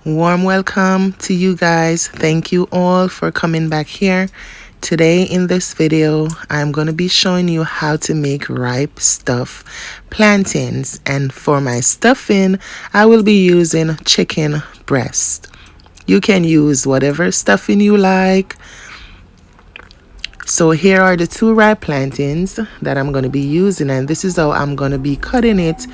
Warm welcome to you guys. Thank you all for coming back here. Today in this video, I'm going to be showing you how to make ripe stuffed plantains. And for my stuffing, I will be using chicken breast. You can use whatever stuffing you like. So here are the 2 ripe plantains that I'm going to be using, and this is how I'm going to be cutting it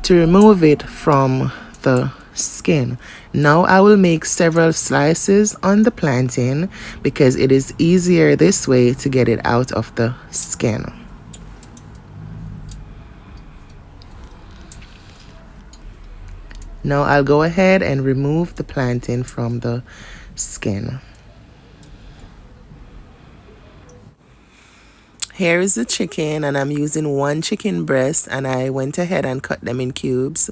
to remove it from the skin. Now I will make several slices on the plantain because it is easier this way to get it out of the skin. Now I'll go ahead and remove the plantain from the skin. Here is the chicken, and I'm using 1 chicken breast, and I went ahead and cut them in cubes.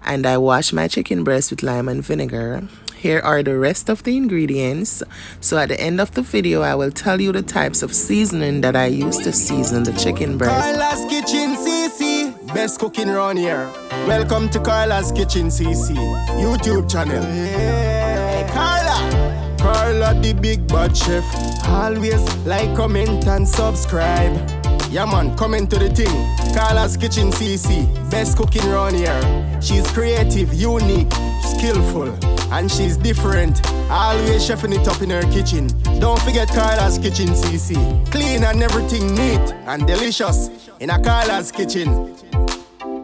And I washed my chicken breast with lime and vinegar. Here are the rest of the ingredients. So at the end of the video, I will tell you the types of seasoning that I use to season the chicken breast. Carla's Kitchen CC, best cooking around here. Welcome to Carla's Kitchen CC YouTube channel. Hey, Carla the big bad chef. Always like, comment and subscribe. Yeah man, comment to the thing. Carla's Kitchen CC, best cooking around here. She's creative, unique, skillful, and she's different. Always chefing it up in her kitchen. Don't forget Carla's Kitchen CC. Clean and everything neat and delicious in a Carla's Kitchen.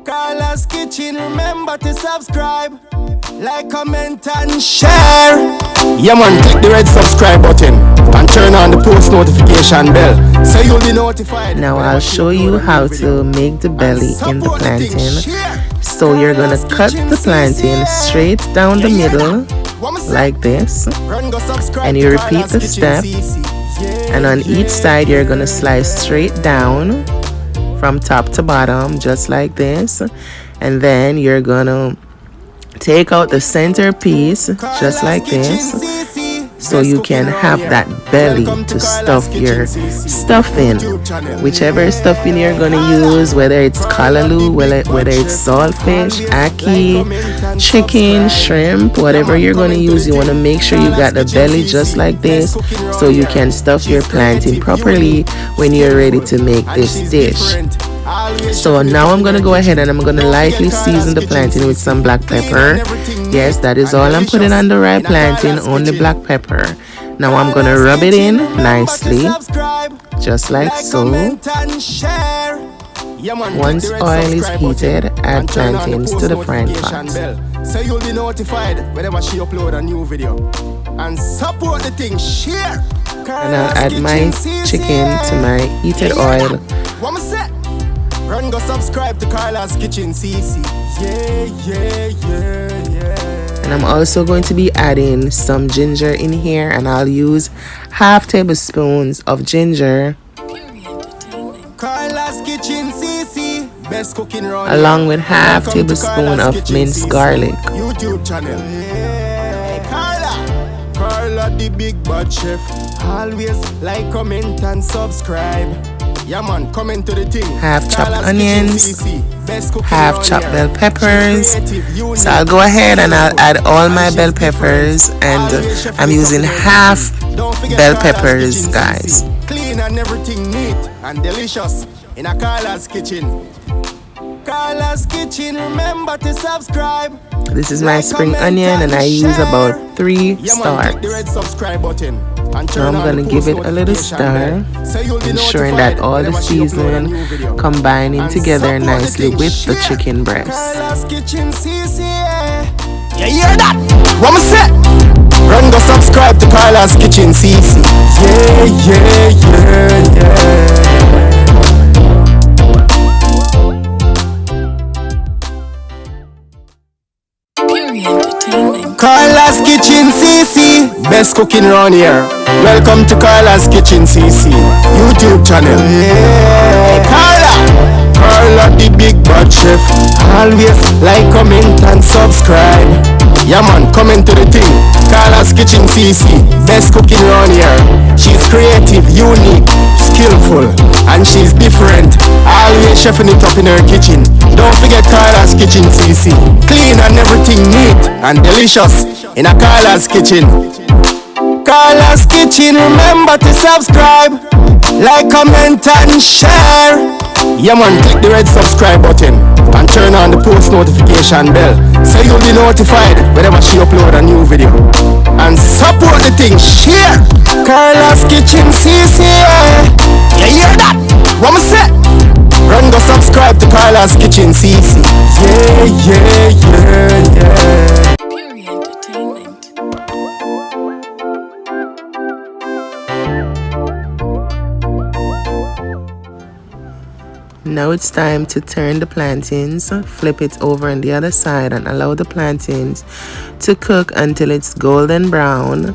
Carla's Kitchen, remember to subscribe, like, comment and share. Yeah man, click the red subscribe button and turn on the post notification bell so you'll be notified. Now I'll show you how to make the belly in the plantain. So you're gonna cut the plantain straight down the middle like this, and you repeat the step, and on each side you're gonna slice straight down from top to bottom just like this, and then you're gonna take out the center piece just like this, so you can have that belly to stuff your stuffing. Whichever stuffing you're gonna use, whether it's callaloo, whether it's saltfish, ackee, chicken, shrimp, whatever you're gonna use, you want to make sure you got the belly just like this, so you can stuff your plantain properly when you're ready to make this dish. So now I'm gonna go ahead and I'm gonna lightly season the plantain with some black pepper. Yes, that is all I'm putting on the ripe plantain, only black pepper. Now I'm gonna rub it in nicely, just like so. Once oil is heated, add plantains to the frying pan. So you'll be notified whenever she upload a new video. And support the thing, share. And I'll add my chicken to my heated oil. Run, go subscribe to Carla's Kitchen CC. Yeah. And I'm also going to be adding some ginger in here, and I'll use half tablespoons of ginger Carla's Kitchen CC, best cooking around along with half tablespoon of minced garlic. YouTube channel. Hey, Carla the big bad chef. Always like, comment and subscribe. Yeah man, comment to the thing. Half chopped onions, half chopped bell peppers. So I'll go ahead and I'll add all my bell peppers, and I'm using half bell peppers, guys. Clean and everything neat and delicious in a Carla's Kitchen. Carla's Kitchen, remember to subscribe. This is my spring onion, and I use about 3 stars. Now I'm gonna give it a little stir, ensuring that all the seasoning combining together nicely with the chicken breast. You hear that? What me say? Run, go subscribe to Carla's Kitchen CC. Yeah. Carla's Kitchen CC, best cooking around here. Welcome to Carla's Kitchen CC YouTube channel. Hey, Carla the big bad chef. Always like, comment and subscribe. Yeah man, comment to the thing. Carla's Kitchen CC, best cooking around here. She's creative, unique, skillful and she's different. Always chefing it up in her kitchen. Don't forget Carla's Kitchen CC. Clean and everything neat and delicious in a Carla's Kitchen. Carla's Kitchen, remember to subscribe, like, comment and share. Yeah man, click the red subscribe button and turn on the post notification bell so you'll be notified whenever she upload a new video. And support the thing, share. Carla's Kitchen CC. You hear that? What me say? Run go subscribe to Carla's Kitchen CC. Yeah. Pure entertainment. Now it's time to turn the plantains, flip it over on the other side and allow the plantains to cook until it's golden brown.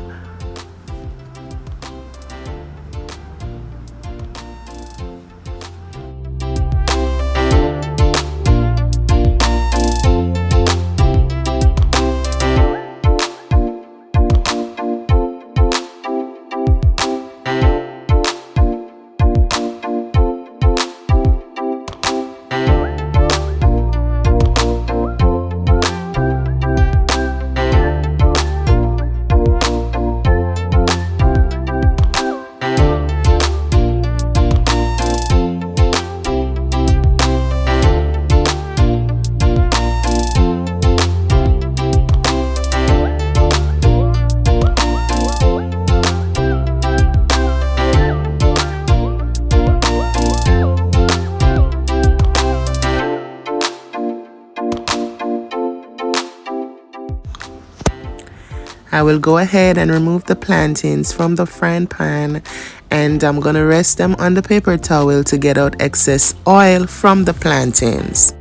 I will go ahead and remove the plantains from the frying pan, and I'm going to rest them on the paper towel to get out excess oil from the plantains.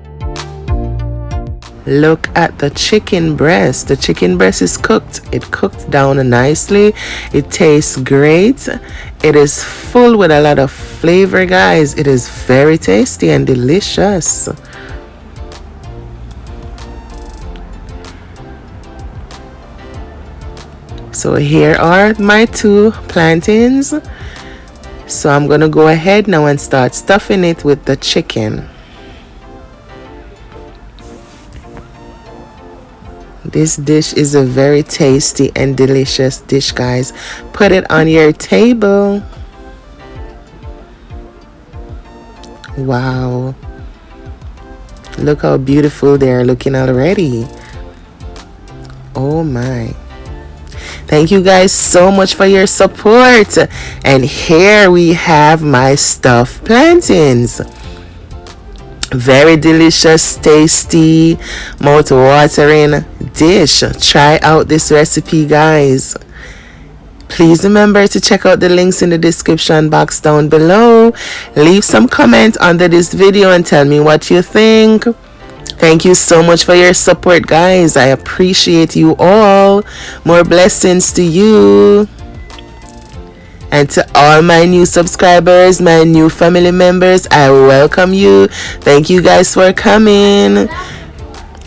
Look at the chicken breast. The chicken breast is cooked. It cooked down nicely. It tastes great. It is full with a lot of flavor, guys. It is very tasty and delicious. So here are my 2 plantains. So I'm gonna go ahead now and start stuffing it with the chicken. This dish is a very tasty and delicious dish, guys. Put it on your table. Wow. Look how beautiful they are looking already. Oh my. Thank you guys so much for your support. And here we have my stuffed plantains. Very delicious, tasty, mouth-watering dish. Try out this recipe, guys. Please remember to check out the links in the description box down below. Leave some comment under this video and tell me what you think. Thank you so much for your support, guys. I appreciate you all. More blessings to you. And to all my new subscribers, my new family members, I welcome you. Thank you guys for coming.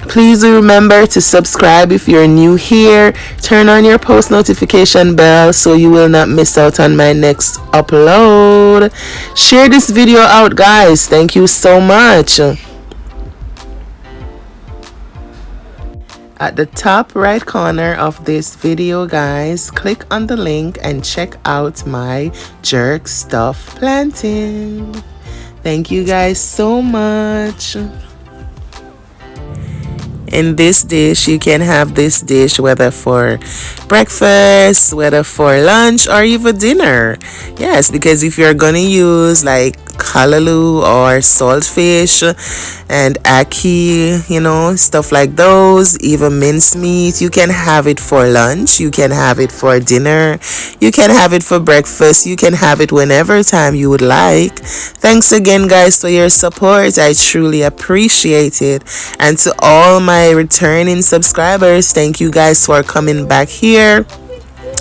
Please remember to subscribe if you're new here. Turn on your post notification bell so you will not miss out on my next upload. Share this video out, guys. Thank you so much. At the top right corner of this video, guys, click on the link and check out my jerk stuffed plantain. Thank you guys so much. In this dish, you can have this dish whether for breakfast, whether for lunch, or even dinner. Yes, because if you're gonna use like callaloo or saltfish and ackee, you know, stuff like those, even mincemeat, you can have it for lunch, you can have it for dinner, you can have it for breakfast, you can have it whenever time you would like. Thanks again, guys, for your support. I truly appreciate it. And to all my returning subscribers, thank you guys for coming back here.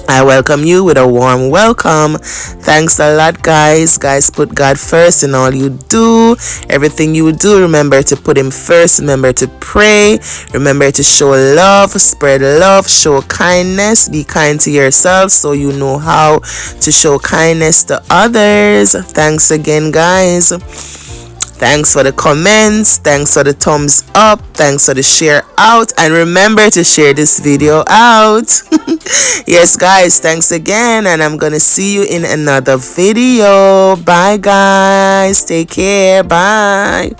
I welcome you with a warm welcome. Thanks a lot, guys. Guys, put God first in all you do. Everything you do, remember to put Him first. Remember to pray. Remember to show love, spread love, show kindness. Be kind to yourself so you know how to show kindness to others. Thanks again, guys. Thanks for the comments. Thanks for the thumbs up. Thanks for the share out. And remember to share this video out. Yes, guys. Thanks again. And I'm going to see you in another video. Bye, guys. Take care. Bye.